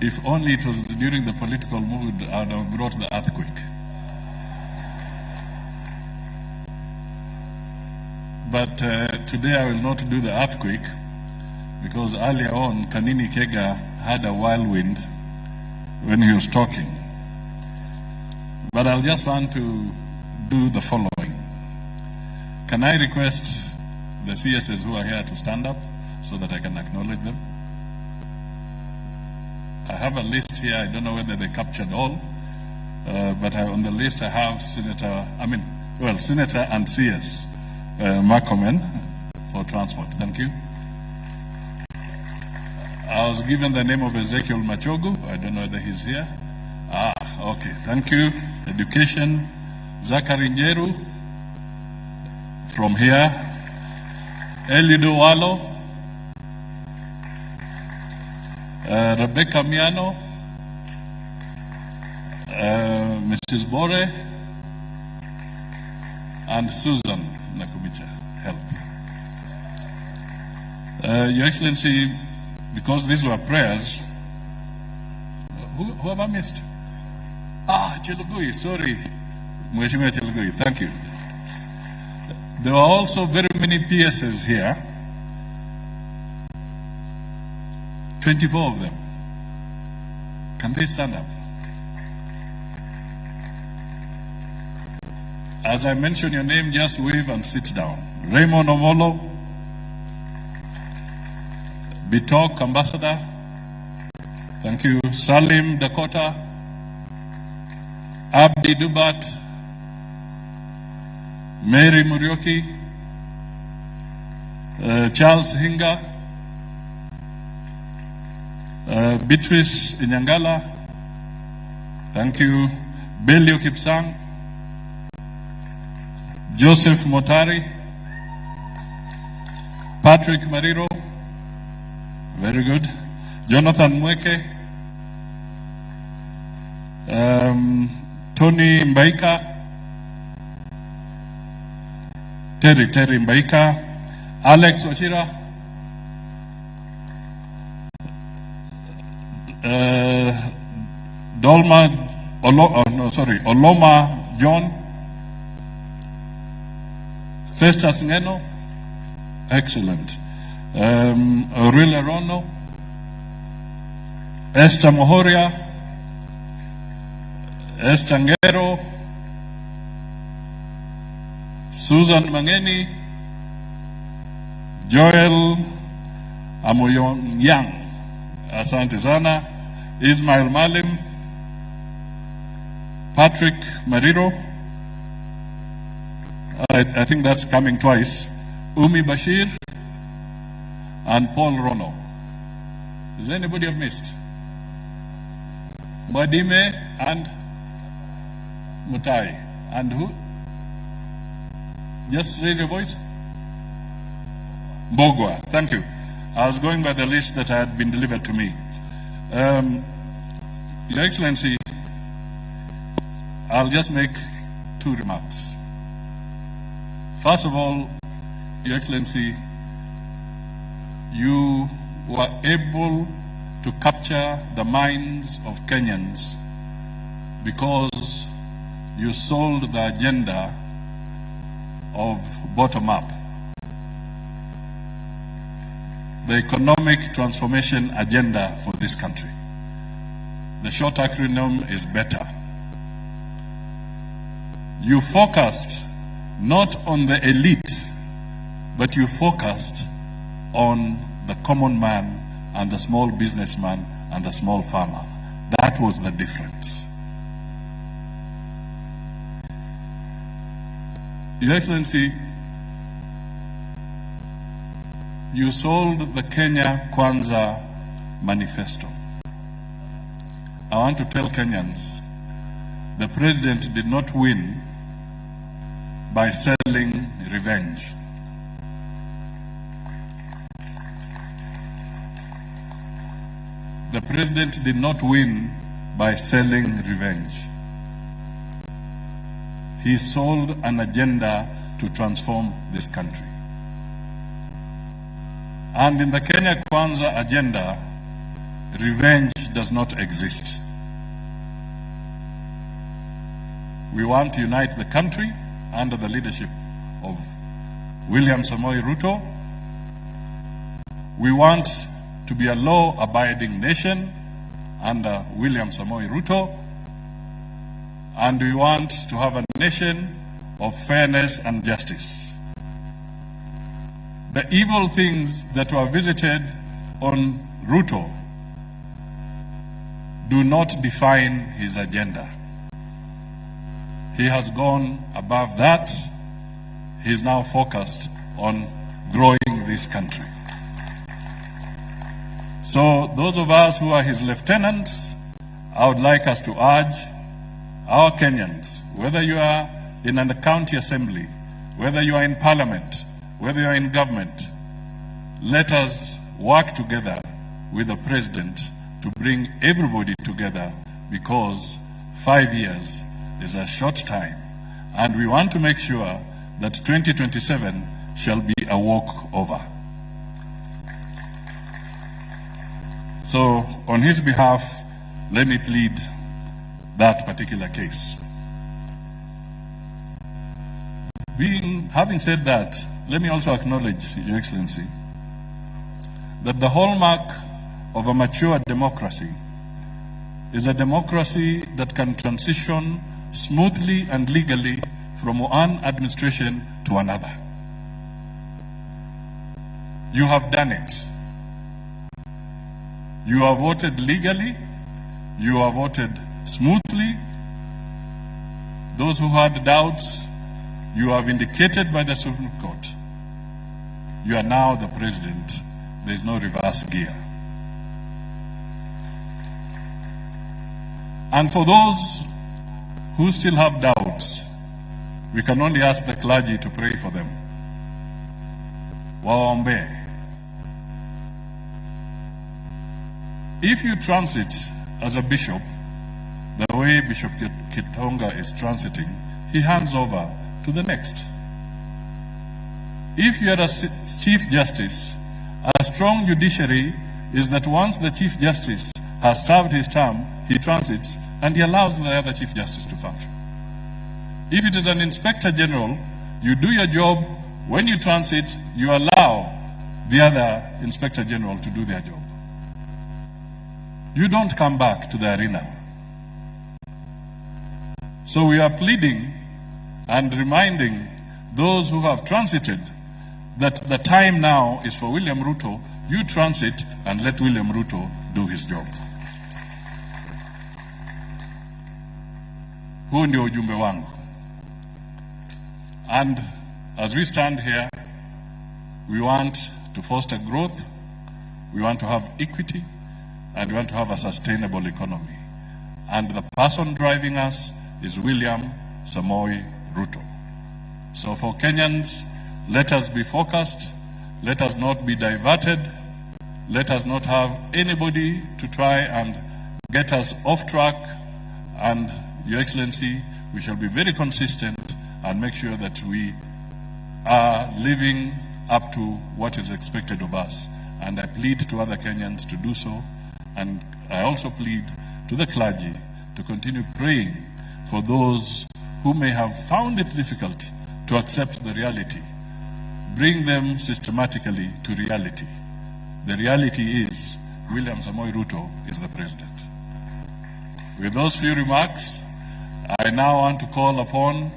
If only it was during the political mood, I would have brought the earthquake. But today I will not do the earthquake, because earlier on, Kanini Kega had a whirlwind when he was talking. But I'll just want to do the following. Can I request the CSs who are here to stand up so that I can acknowledge them? I have a list here. I don't know whether they captured all, but on the list I have Senator and CS Markomen for transport. Thank you. I was given the name of Ezekiel Machogu. I don't know whether he's here. Okay. Thank you. Education, Zachary Njeru from here. Elido Walo, Rebecca Miano, Mrs. Bore, and Susan Nakumicha. Help. Your Excellency, because these were prayers, who have I missed? Chelugui, sorry. Mheshimiwa Chelugui, thank you. There were also very many PSs here, 24 of them. Can they stand up? As I mention your name, just wave and sit down. Raymond Omolo, Bitok Ambassador, thank you. Salim Dakota, Abdi Dubat, Mary Murioki, Charles Hinga, Beatrice Inyangala, thank you. Belio Kipsang, Joseph Motari, Patrick Mariro, very good. Jonathan Mweke, Tony Mbaika, Terry Mbaika, Alex Wachira, Oloma John, Festus Ngeno, excellent. Aurelia Rono, Esther Mohoria, Esther Ngero, Susan Mangeni, Joel Amoyong Yang, asante sana, Ismail Malim, Patrick Mariro, I think that's coming twice, Umi Bashir, and Paul Rono. Is there anybody I've missed? Mwadime and Mutahi. And who? Just raise your voice. Mbogwa. Thank you. I was going by the list that had been delivered to me. Your Excellency, I'll just make two remarks. First of all, Your Excellency, you were able to capture the minds of Kenyans because you sold the agenda of bottom-up, the economic transformation agenda for this country. The short acronym is BETTER. You focused not on the elite, but you focused on the common man and the small businessman and the small farmer. That was the difference. Your Excellency, you sold the Kenya Kwanza manifesto. I want to tell Kenyans, the president did not win by selling revenge. The president did not win by selling revenge. He sold an agenda to transform this country. And in the Kenya Kwanza agenda, revenge does not exist. We want to unite the country under the leadership of William Samoei Ruto. We want to be a law-abiding nation under William Samoei Ruto. And we want to have a nation of fairness and justice. The evil things that were visited on Ruto do not define his agenda. He has gone above that. He is now focused on growing this country. So those of us who are his lieutenants, I would like us to urge our Kenyans, whether you are in a county assembly, whether you are in parliament, whether you are in government, let us work together with the president to bring everybody together, because 5 years is a short time, and we want to make sure that 2027 shall be a walkover. So on his behalf, let me plead that particular case. Having said that, let me also acknowledge, Your Excellency, that the hallmark of a mature democracy is a democracy that can transition smoothly and legally from one administration to another. You have done it. You have voted legally. You have voted smoothly. Those who had doubts, you have indicated by the Supreme Court. You are now the president. There is no reverse gear. And for those who still have doubts, we can only ask the clergy to pray for them. Waombe. If you transit as a bishop, the way Bishop Kitonga is transiting, he hands over to the next. If you are a Chief Justice, a strong judiciary is that once the Chief Justice has served his term, he transits and he allows the other Chief Justice to function. If it is an Inspector General, you do your job. When you transit, you allow the other Inspector General to do their job. You don't come back to the arena. So we are pleading and reminding those who have transited that the time now is for William Ruto. You transit and let William Ruto do his job. Huu ndio ujumbe wangu. And as we stand here, we want to foster growth, we want to have equity, and we want to have a sustainable economy. And the person driving us is William Samoei Ruto. So for Kenyans, let us be focused, let us not be diverted, let us not have anybody to try and get us off track, and Your Excellency, we shall be very consistent and make sure that we are living up to what is expected of us. And I plead to other Kenyans to do so, and I also plead to the clergy to continue praying for those who may have found it difficult to accept the reality. Bring them systematically to reality. The reality is William Samoei Ruto is the president. With those few remarks, I now want to call upon